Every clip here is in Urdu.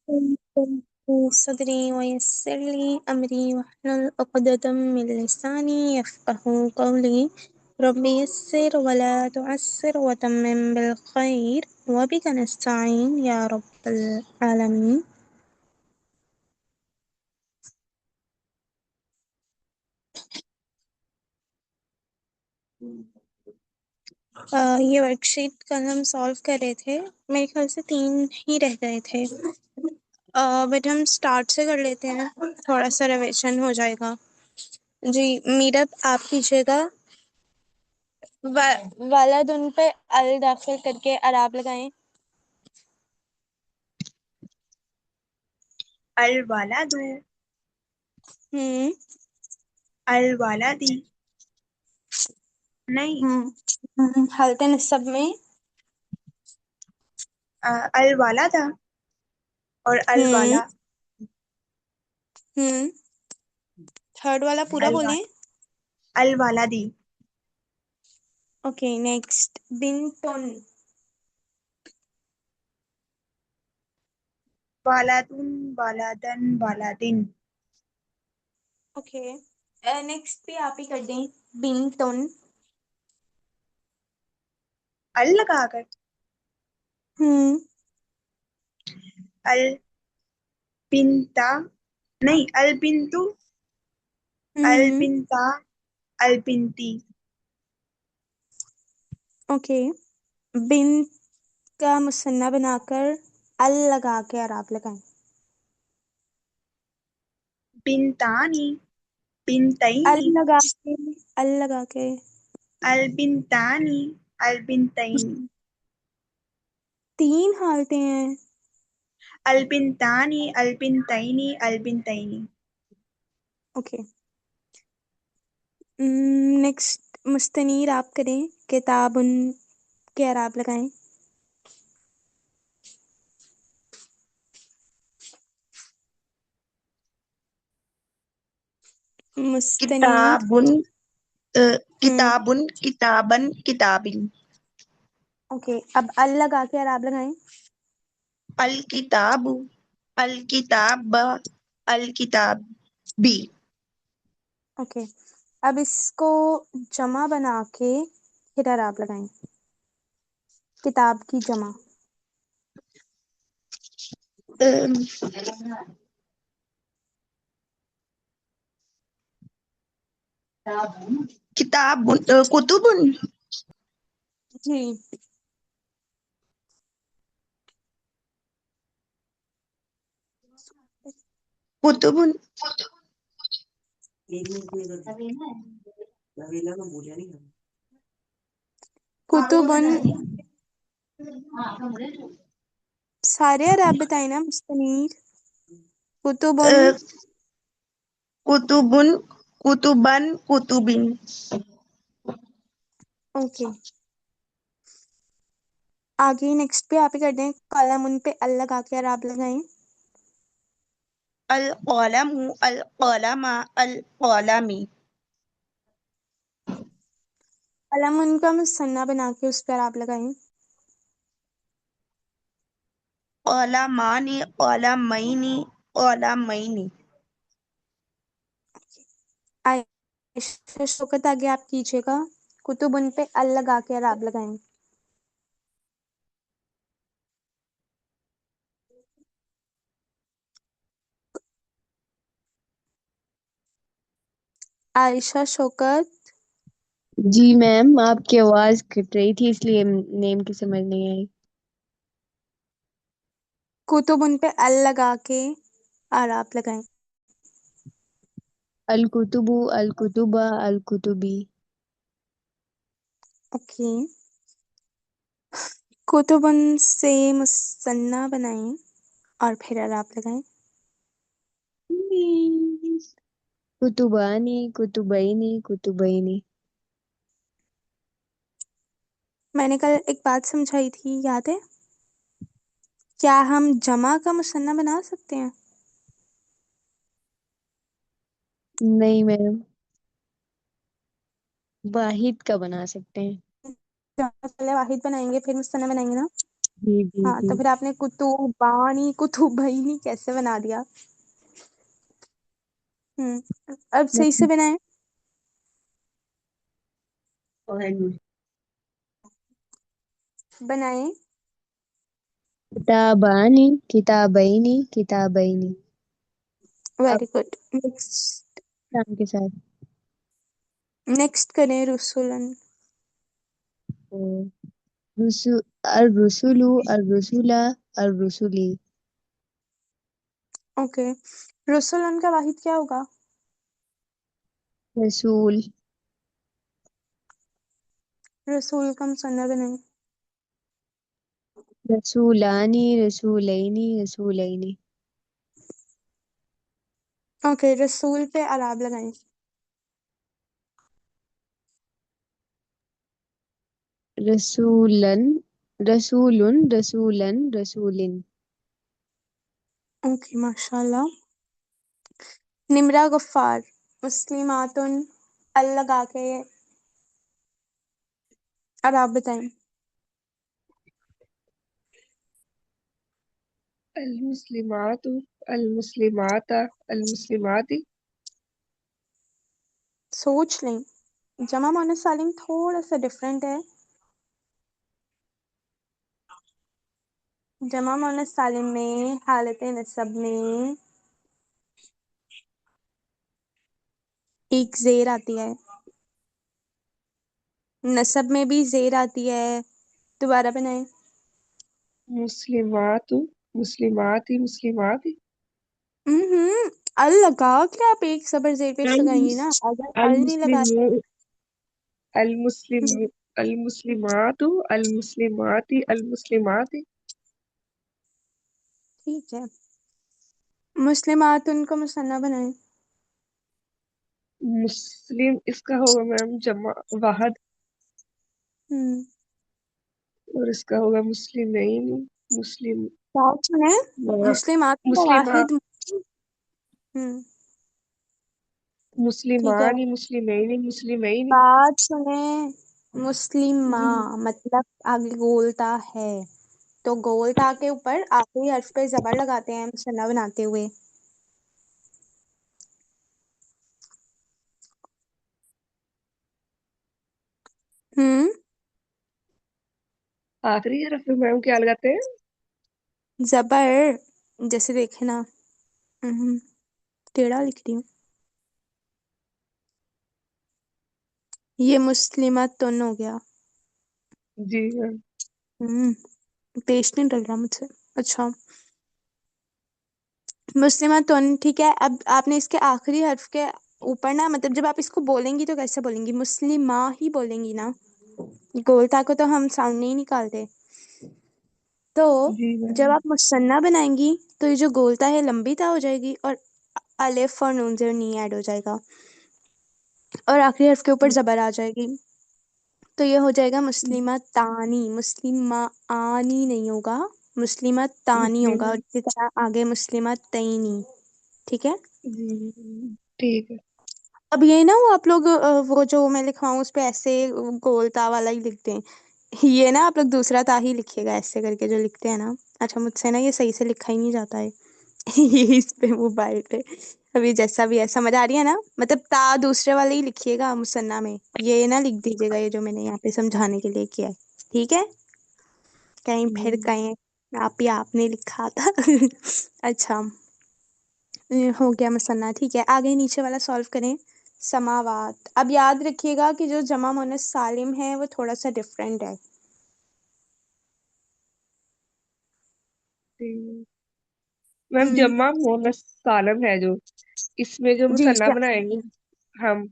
صدري ويسر لي أمري واحلل عقدة من لساني يفقهوا قولي رب يسر ولا تعسر وتمم بالخير وبك نستعين يا رب العالمين. یہ ورک شیٹ کل ہم سالو کر رہے تھے، میرے خیال سے 3 ہی رہ گئے تھے، بٹ ہم اسٹارٹ سے کر لیتے ہیں، تھوڑا سا ریویژن ہو جائے گا. جی میٹ اپ آپ کیجیے گا. والدن پہ ال داخل کر کے اعراب لگائیں. الولد ہوں الولدی نہیں حالت نصب میں الولد اور الوالا. تھرڈ والا پورا بولیں. الولدی. اوکے نیکسٹ بنتن. Well done well done well done. Okay next بھی آپ ہی کر دیں بنتن. ال لگا کر البنتا نہیں البنتو البنتا البنتی. اوکے بنت کا مثنیٰ بنا کر ال لگا کے اعراب لگائیں. بنتانی ال بنتینی لگا کے ال لگا کے البنتانی البنتینی. 3 حالتیں ہیں. البنتانی البنتینی البنتینی. اوکے نیکسٹ مستنیر آپ کریں. کتابن کے اعراب لگائیں. مستنیر کتابن کتابن کتابن کتابن. اوکے اب ال لگا کے اعراب لگائیں. الکتاب الکتاب الکتابی. اوکے اب اس کو جمع بنا کے پھر اعراب لگائیں. کتاب کی جمع. کتاب کتبن. جی کتبن. کتبن. سارے اعراب بتائیں نا مستنیر. کتبن. کتبن کتبن کتبن. اوکے آگے نیکسٹ پہ آپ ہی کر دیں. قلم ان پہ ال لگا کے اعراب لگائیں. القلم القلم القلمی. قلم ان کا مثنیٰ بنا کے اس پہ اعراب لگائیں. قلمانی قلمینی قلمینی. عائشہ شوکت آگے آپ کیجیے گا. کتب ان پہ ال لگا کے اعراب لگائیں. عائشہ شوکت. جی میم آپ کی آواز کٹ رہی تھی اس لیے نیم کی سمجھ نہیں آئی. کتب ان پہ ال لگا کے اعراب لگائیں. الکتب الکتب الکتبی. اوکے کتبن سے مثنیٰ بنائیں اور پھر اعراب لگائیں. کتبانی کتبینی کتبینی. میں نے کل ایک بات سمجھائی تھی یاد ہے؟ کیا ہم جمع کا مثنیٰ بنا سکتے ہیں؟ نہیں میم واحد کا بنا سکتے ہیں. جمع پہلے واحد بنائیں گے پھر مثنیٰ بنائیں گے نا. جی جی ہاں جی تو پھر آپ نے کتبانی کتبینی کیسے بنا دیا؟ اب صحیح سے بنائیں. بنائیں. کتابانی کتابینی کتابینی اب ویری گڈ. نیکسٹ. شام کے ساتھ نیکسٹ کریں رسولن. الرسول الرسول الرسولی. اوکے. رسولن کا واحد کیا ہوگا؟ رسول. رسول کا مثنیٰ بنائیں. رسولانی رسولینی رسولینی. اوکے. رسول پہ اعراب لگائیں. رسولن رسولن رسولن رسولن. اوکے ماشاء اللہ. نمرہ غفار. مسلماتن ال لگا کے اعراب بتائیں. المسلمات المسلمات المسلمات. سوچ لیں. جمع مؤنث سالم تھوڑا سا ڈفرینٹ ہے. جمع مؤنث سالم میں حالت نصب میں ایک زیر آتی ہے. نصب میں بھی زیر آتی ہے. دوبارہ بنائیں. مسلمات مسلمات مسلمات. ال لگا کے آپ ایک زبر زیر پیش لگائیں گی نا. اگر ال نہیں لگایا المسلم المسلم المسلمات المسلمات المسلمات. ٹھیک ہے. مسلمات ان کو مثنیٰ بنائیں. مسلم اس کا ہوگا میم جمع واحد، ہم، اور اس کا ہوگا مسلمین مسلم بات سنیں. مسلمات کا مسلمہ واحد. ٹھیک ہے. مسلمان مسلمین مسلمین. بات سنیں. مسلمہ جی مطلب آگے گولتا ہے، تو گولتا کے اوپر آخری حرف پہ زبر لگاتے ہیں مثنیٰ بناتے ہوئے. ہم آخری حرف میں میم کیا لگاتے ہیں؟ زبر. جیسے دیکھے نا، ٹیڑھا لکھ رہی ہوں. یہ مسلمت تن ہو گیا. جی میم. پیش نہیں ڈل رہا مجھ سے. اچھا. مسلمہ تن ٹھیک ہے. اب آپ نے اس کے آخری حرف کے اوپر نا، مطلب جب آپ اس کو بولیں گی تو کیسے بولیں گی؟ مسلمہ ہی بولیں گی نا. گولتا کو تو ہم ساؤنڈ نہیں نکالتے. تو جی جب میم. آپ مثنیٰ بنائیں گی تو یہ جو گولتا ہے لمبی تا ہو جائے گی، اور الف اور نون زیر نی ایڈ ہو جائے گا، اور آخری حرف کے اوپر زبر آ جائے گی. تو یہ ہو جائے گا مسلمہ تانی. مسلمہ آنی نہیں ہوگا، مسلمہ تانی جی ہوگا. اور میم. اسی طرح آگے مسلمہ تئینی. ٹھیک ہے. جی ٹھیک ہے. اب یہ نا وہ آپ لوگ وہ جو میں لکھواؤں اس پہ ایسے گولتا والا ہی لکھتے ہیں. یہ نا آپ لوگ دوسرا تا ہی لکھیے گا ایسے کر کے جو لکھتے ہیں نا. اچھا مجھ سے نا یہ صحیح سے لکھا ہی نہیں جاتا ہے. یہ اس پہ موبائل پہ ابھی جیسا بھی ہے سمجھ آ رہی ہے نا. مطلب تا دوسرے والے ہی لکھیے گا مثنیٰ میں. یہ نہ لکھ دیجیے گا یہ جو میں نے یہاں پہ سمجھانے کے لیے کیا ہے. ٹھیک ہے. کہیں پھر کہیں آپ نے لکھا تھا. اچھا ہو گیا مثنیٰ. ٹھیک ہے. آگے نیچے والا سالو کریں. سماوات. اب یاد رکھیے گا کہ جو جمع مؤنث سالم ہے وہ تھوڑا سا ڈفرینٹ ہے. میم ہم، جمع مونس سالم ہے جو، اس میں جو جی مثنیٰ کیا. بنائیں گے ہم،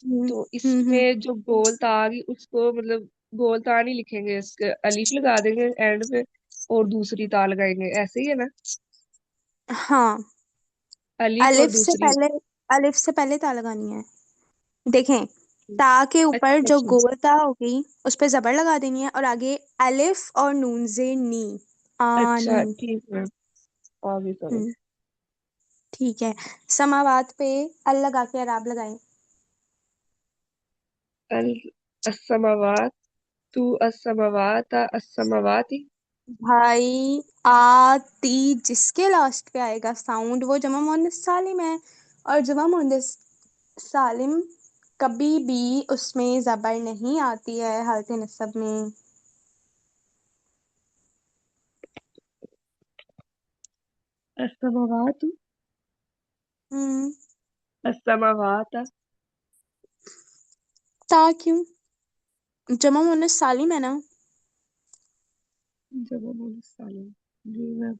ہم، تو اس ہم، ہم. میں جو گول تا آ گی اس کو مطلب گول تا نہیں لکھیں گے، اس کے الف لگا دیں گے اینڈ پہ اور دوسری تا لگائیں گے. ایسے ہی ہے نا؟ ہاں. الف اور دوسری. الف سے پہلے تا لگانی ہے. دیکھیں، تا کے اوپر اچھا جو اچھا گول تا ہوگی اس پہ زبر لگا دینی ہے، اور آگے الف اور نون زیر نی. اچھا آنی. ٹھیک ہے. آگے کرو. ہم، ٹھیک ہے. سماوات پہ ال لگا کے اعراب لگائیں. السماوات تو السماوات السماواتی. بھائی آتی جس کے لاسٹ پہ آئے گا ساؤنڈ وہ جمع مؤنث سالم ہے، اور جمع مؤنث سالم کبھی بھی اس میں زبر نہیں آتی ہے حالت نصب میں۔ السماوات، ہم السماوات، تا کیوں؟ جمع مؤنث سالم ہے نا۔ جمع مؤنث سالم، جی میم۔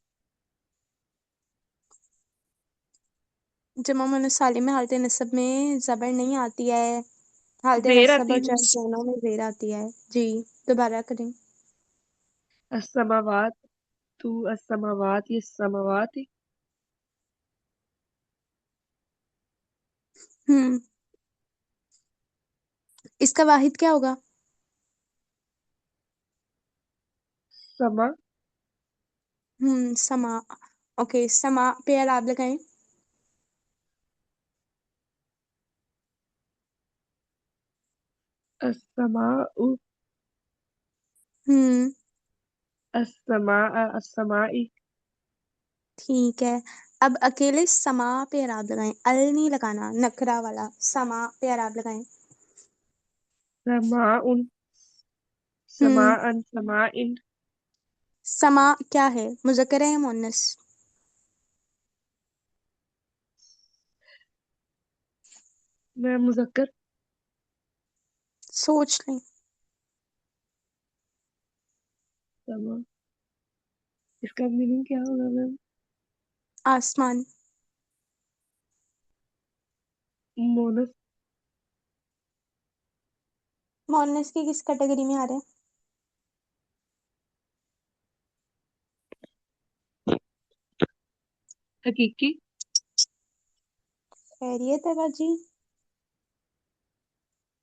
جمع مؤنث سالم میں حالت نصب میں زبر نہیں آتی ہے، حالت زیر نصب آتی اور ہے۔ جر دونوں میں زیر آتی ہے۔ جی دوبارہ کریں۔ السماوات، تو السماوات، یہ السماوات، ہم اس کا واحد کیا ہوگا؟ سما، سما۔ اوکے سما پہ اعراب لگائیں۔ السماء، ہم السماء، السماء، ٹھیک ہے، اب اکیلے سما پہ اعراب لگائیں، ال نہیں لگانا، نکرا والا سما پہ اعراب لگائیں۔ سماء، ہم سماء، سماء، سما کیا ہے، مذکر ہے یا مؤنث؟ میں مذکر۔ سوچ لیں۔ سما، اس کا میننگ کیا ہوگا میم؟ آسمان۔ مونس، مؤنث کی کس کیٹیگری میں آ رہے ہیں؟ حقیقی، خیریت ہے باجی؟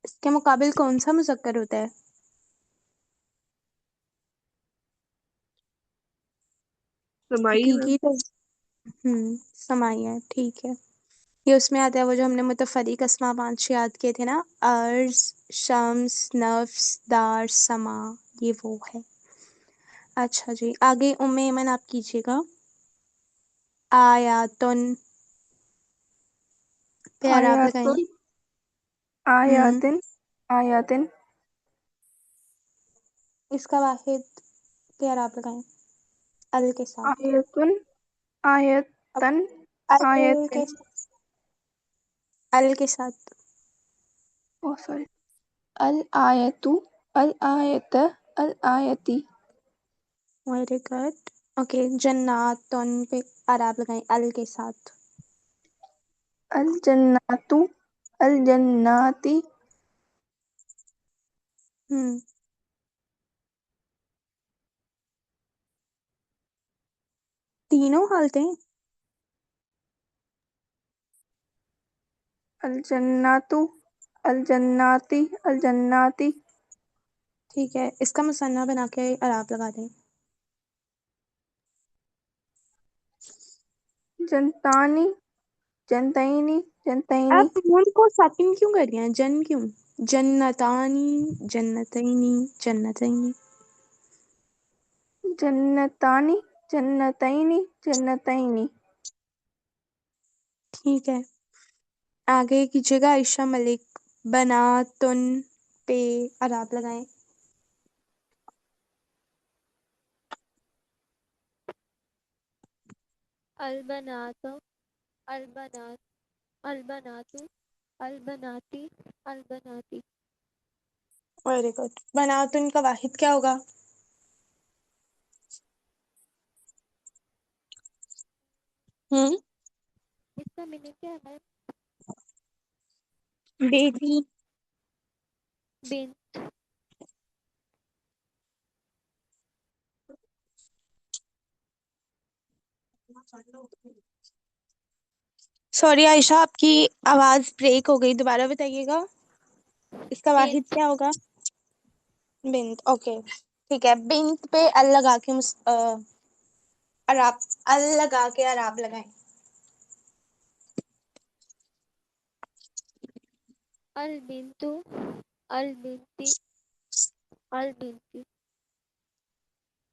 اس کے مقابل کون سا مذکر ہوتا ہے؟ سمائی میم۔ حقیقی تو سمائی ہے، ٹھیک ہے، یہ اس میں آتا ہے وہ جو ہم نے متفرق اسما 5 یاد کیے تھے نا، ارض، شمس، نفس، دار، سما، یہ وہ ہے۔ اچھا جی آگے ام ایمن آپ کیجیے گا۔ آیاتن پہ اعراب لگائیں۔ آیاتن، ہم آیاتن، آیاتن، اس کا واحد پہ اعراب لگائیں، ال کے ساتھ۔ آیتن، اب آیتن، ال آیتن، کے ال کے ساتھ۔ او سوری، الآیتو، الآیت، الآیتی، ویری گڈ۔ اوکے جناتن پہ اعراب لگائیں، ال کے ساتھ۔ الجناتو، الجناتی، ہم تینوں حالتیں۔ الجناتو، الجناتی، الجناتی، ٹھیک ہے اس کا مثنیٰ بنا کے اعراب لگا دیں۔ جنتانی، جنتینی، جنتینی، آپ نون کو ساکن کیوں کر رہی ہیں، جن کیوں؟ جنتانی، جنتینی، جنتینی۔ جنتانی، جنتینی، جنتینی، ٹھیک ہے آگے کیجیے گا عائشہ ملک، بناتن پہ اعراب لگائیں۔ البنات، البنات، البنات، البناتی، البناتی، ویری گڈ، بناتن کا واحد کیا ہوگا؟ ہم اس کا میننگ کیا ہے؟ بیٹی۔ بن، سوری عائشہ آپ کی آواز بریک ہو گئی، دوبارہ بتائیے گا، اس کا واحد بنت، کیا ہوگا؟ بنت، اوکے ٹھیک ہے، بنت پہ ال لگا کے اعراب، ال لگا کے اعراب لگائیں۔ البنتو، البنتی، البنتی،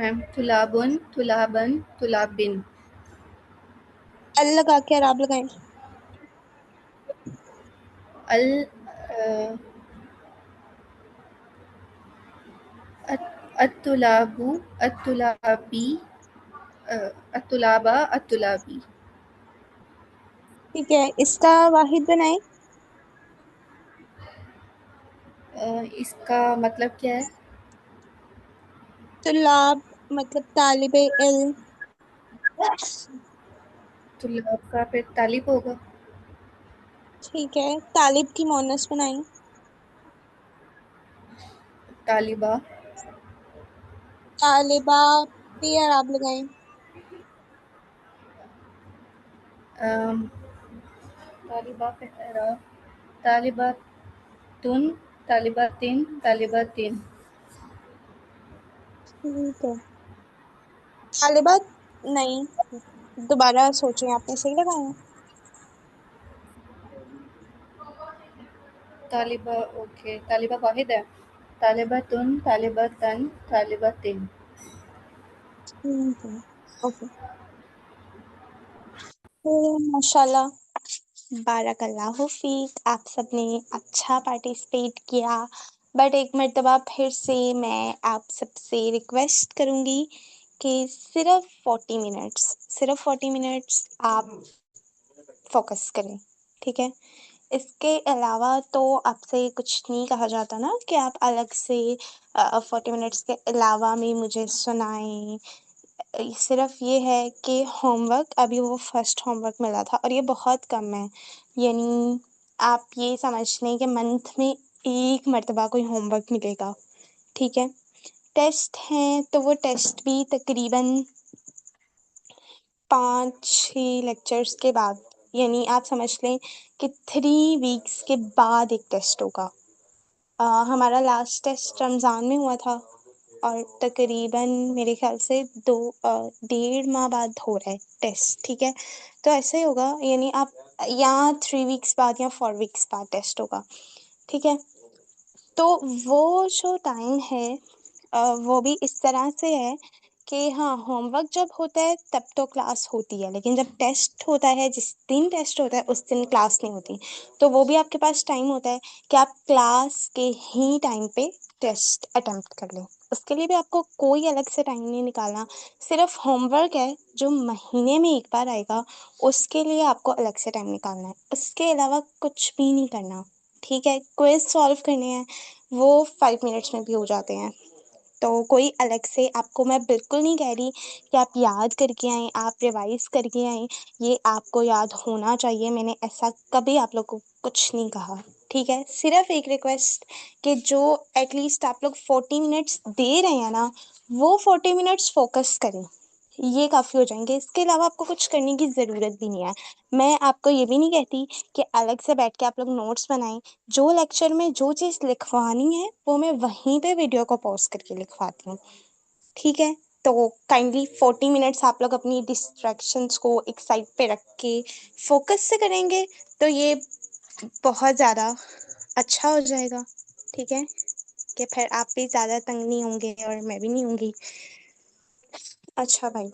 میم طلابن طلابن طلابن ال لگا کے عراب لگائیں. ال الطلاب الطلابی الطلابہ الطلابی. ٹھیک ہے، اس کا واحد بنائیں. اس کا مطلب کیا ہے؟ طلاب مطلب طالب علم. طلاب کا پھر طالب ہوگا. ٹھیک ہے، طالب کی مونس بنائیں. طالبہ طالبہ پہ عراب لگائیں. طالبہ پہ طالباتن طالباتن طالباتن. ٹھیک ہے، طالبات نہیں، دوبارہ سوچیں، آپ نے صحیح لگایا. طالبہ اوکے طالبہ واحد ہے. طالباتن طالباتن طالباتن. ٹھیک ہے، اوکے. ماشاء اللہ، بارک اللہ فیک، آپ سب نے اچھا پارٹیسپیٹ کیا. بٹ ایک مرتبہ پھر سے میں آپ سب سے ریکویسٹ کروں گی کہ صرف 40 منٹس آپ فوکس کریں. ٹھیک ہے، اس کے علاوہ تو آپ سے کچھ نہیں کہا جاتا نا کہ آپ الگ سے 40 منٹس کے علاوہ میں مجھے سنائیں. صرف یہ ہے کہ ہوم ورک، ابھی وہ فرسٹ ہوم ورک ملا تھا اور یہ بہت کم ہے. یعنی آپ یہ سمجھ لیں کہ منتھ میں ایک مرتبہ کوئی ہوم ورک ملے گا. ٹھیک ہے، ٹیسٹ ہیں تو وہ ٹیسٹ بھی تقریباً 5-6 لیکچرز کے بعد، یعنی آپ سمجھ لیں کہ 3 ویکس کے بعد ایک ٹیسٹ ہوگا. ہمارا لاسٹ ٹیسٹ رمضان میں ہوا تھا اور تقریباً میرے خیال سے 1.5 ماہ بعد ہو رہا ہے ٹیسٹ. ٹھیک ہے، تو ایسا ہی ہوگا، یعنی آپ یا 3 ویکس بعد یا 4 ویکس بعد ٹیسٹ ہوگا. ٹھیک ہے، تو وہ جو ٹائم ہے وہ بھی اس طرح سے ہے کہ ہاں، ہوم ورک جب ہوتا ہے تب تو کلاس ہوتی ہے، لیکن جب ٹیسٹ ہوتا ہے، جس دن ٹیسٹ ہوتا ہے اس دن کلاس نہیں ہوتی. تو وہ بھی آپ کے پاس ٹائم ہوتا ہے کہ آپ کلاس کے ہی ٹائم پہ ٹیسٹ اٹمپٹ کر لیں. اس کے لیے بھی آپ کو کوئی الگ سے ٹائم نہیں نکالنا. صرف ہوم ورک ہے جو مہینے میں ایک بار آئے گا، اس کے لیے آپ کو الگ سے ٹائم نکالنا ہے. اس کے علاوہ کچھ بھی نہیں کرنا. ٹھیک ہے، کوئز سالو کرنے ہیں، وہ 5 منٹس میں بھی ہو جاتے ہیں. تو کوئی الگ سے آپ کو میں بالکل نہیں کہہ رہی کہ آپ یاد کر کے آئیں، آپ ریوائز کر کے آئیں. یہ آپ کو یاد ہونا چاہیے، میں نے ایسا کبھی آپ لوگ کو کچھ نہیں کہا. ٹھیک ہے، صرف ایک ریکویسٹ کہ جو ایٹ لیسٹ آپ لوگ 40 منٹس دے رہے ہیں نا، وہ 40 منٹس فوکس کریں، یہ کافی ہو جائیں گے. اس کے علاوہ آپ کو کچھ کرنے کی ضرورت بھی نہیں ہے. میں آپ کو یہ بھی نہیں کہتی کہ الگ سے بیٹھ کے آپ لوگ نوٹس بنائیں. جو لیکچر میں جو چیز لکھوانی ہے وہ میں وہیں پہ ویڈیو کو پوز کر کے لکھواتی ہوں. ٹھیک ہے، تو کائنڈلی 40 منٹس آپ لوگ اپنی ڈسٹریکشنس کو ایک سائڈ پہ رکھ کے فوکس سے کریں گے تو یہ بہت زیادہ اچھا ہو جائے گا. ٹھیک ہے، کہ پھر آپ بھی زیادہ تنگ نہیں ہوں گے اور میں بھی نہیں ہوں گی. اچھا بھائی،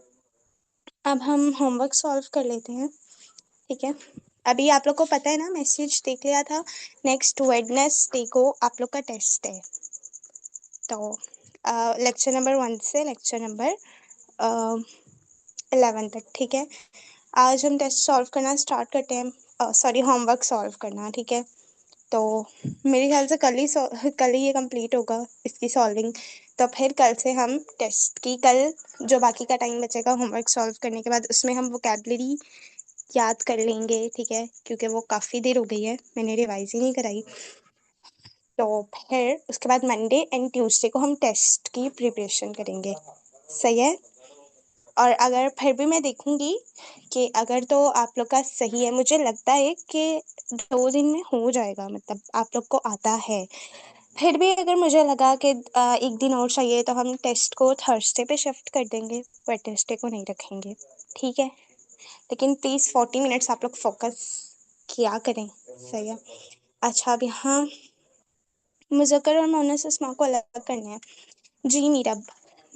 اب ہم ہوم ورک سالو کر لیتے ہیں. ٹھیک ہے، ابھی آپ لوگ کو پتہ ہے نا، میسج دیکھ لیا تھا، نیکسٹ ویڈنسڈے کو آپ لوگ کا ٹیسٹ ہے. تو لیکچر نمبر 1 سے لیکچر نمبر 11 تک. ٹھیک ہے، آج ہم ٹیسٹ سالو کرنا اسٹارٹ کرتے ہیں، سوری، ہوم ورک سالو کرنا. ٹھیک ہے، تو میرے خیال سے کل ہی یہ کمپلیٹ ہوگا اس کی سالونگ. تو پھر کل سے ہم ٹیسٹ کی، کل جو باقی کا ٹائم بچے گا ہوم ورک سالو کرنے کے بعد، اس میں ہم ووکیبلری یاد کر لیں گے. ٹھیک ہے، کیونکہ وہ کافی دیر ہو گئی ہے، میں نے ریوائز ہی نہیں کرائی. تو پھر اس کے بعد منڈے اینڈ ٹیوزڈے کو ہم ٹیسٹ کی پریپریشن کریں گے. صحیح ہے، اور اگر پھر بھی میں دیکھوں گی کہ اگر تو آپ لوگ کا صحیح ہے، مجھے لگتا ہے کہ 2 دن میں ہو جائے گا، مطلب آپ لوگ کو آتا ہے. پھر بھی اگر مجھے لگا کہ 1 دن اور چاہیے تو ہم ٹیسٹ کو تھرسڈے پہ شفٹ کر دیں گے، ویڈنسڈے کو نہیں رکھیں گے. ٹھیک ہے، لیکن پلیز 40 منٹس آپ لوگ فوکس کیا کریں. صحیح ہے. اچھا، اب یہاں مذکر اور مؤنث اسماء کو الگ کرنا ہے. جی میرا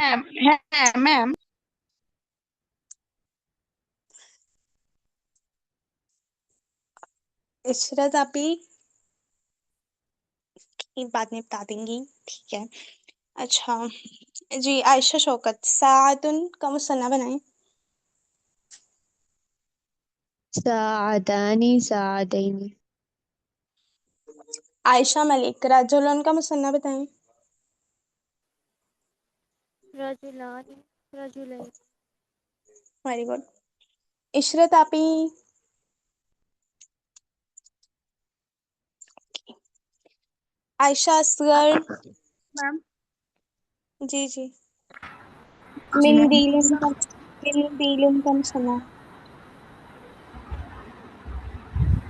میم عشرت آپی کی بات میں بتا دیں گی، ٹھیک ہے. اچھا جی، عائشہ شوکت ساعتن کا مثنیٰ بنائیں. ساعتان ساعتين عائشہ ملک رجلن کا مثنیٰ بتائیں. رجلان رجلين ویری گڈ. عشرت آپی عائشہ اصغر میم جی جی جی میم مندیلن کا مثنیٰ.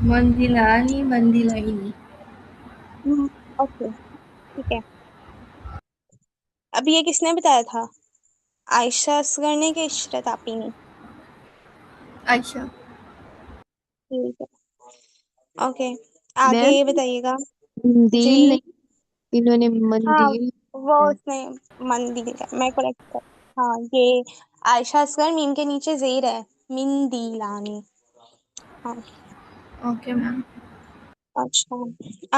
منزلانی منزلائنی اوکے ٹھیک ہے. اب یہ کس نے بتایا تھا، عائشہ اصغر نے کہ عشرت آپی نے؟ عائشہ ٹھیک ہے اوکے آگے میم بتائیے گا. مندیل جی نہیں، انہوں نے ہاں مندیل وہ اس نے مندیل کا میں کریکٹ کر. ہاں یہ عائشہ اصغر میم کے نیچے زیر ہے، مندیلانی. ہاں اوکے میم اچھا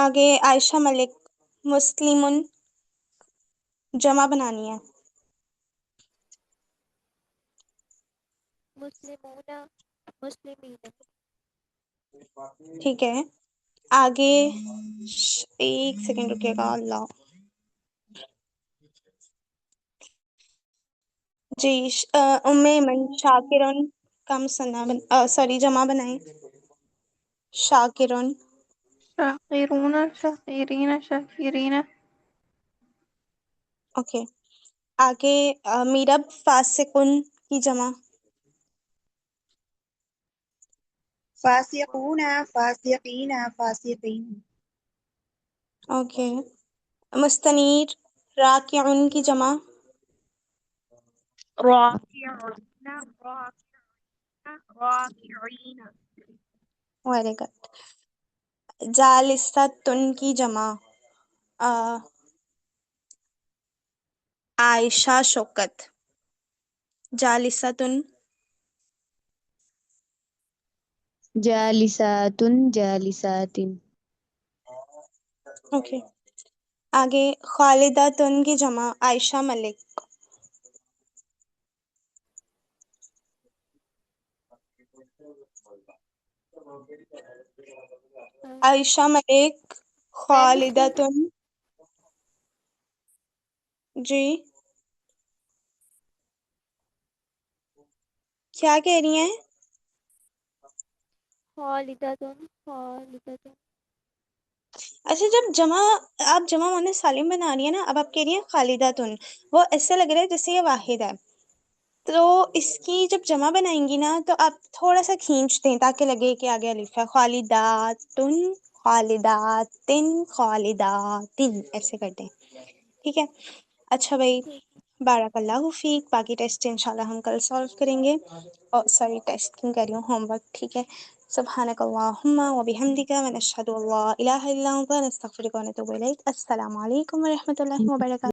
آگے عائشہ ملک مسلمن جمع بنانی ہے. مسلمون مسلمین ٹھیک ہے آگے ایک سیکنڈ رکیے گا. اللہ جی ام ایمن شاکرن کا مثنیٰ سوری جمع بنائیں. شاکرن. شاقرون شاقرین شاکرین اوکے آگے میرب فاسقن کی جمع. فاسقون فاسقین فاسقین اوکے مستنیر راکعن کی جمع. راکعون راکعین ویری گڈ. جالستن کی جمع عائشہ شوکت. جالستن. جالسات جالسات اوکے آگے خالداتن کی جمع عائشہ ملک. عائشہ ملک میم اس میں خالداتن. جی کیا کہہ رہی ہیں؟ خالدتن خالدتن اچھا جب جمع آپ جمع مؤنث سالم بنا رہی ہیں نا، اب آپ کہہ رہی ہیں خالداتن، وہ ایسے لگ رہا ہے جیسے یہ واحد ہے، تو اس کی جب جمع بنائیں گی نا تو آپ تھوڑا سا کھینچ دیں تاکہ لگے کہ آگے الف ہے. خالداتن خالداتن خالداتن ایسے کر دیں، ٹھیک ہے. اچھا بھائی ٹھیک بارک اللہ فیک. باقی ٹیسٹ انشاءاللہ ہم کل سالو کریں گے. اور سوری ٹیسٹ کیوں کر رہی ہوں، ہوم ورک، ٹھیک ہے. سبحانک اللہم و بحمدک ونشہد ان لا الہ الا انت نستغفرک و نتوب الیک. السلام علیکم و رحمۃ اللہ وبرکاتہ.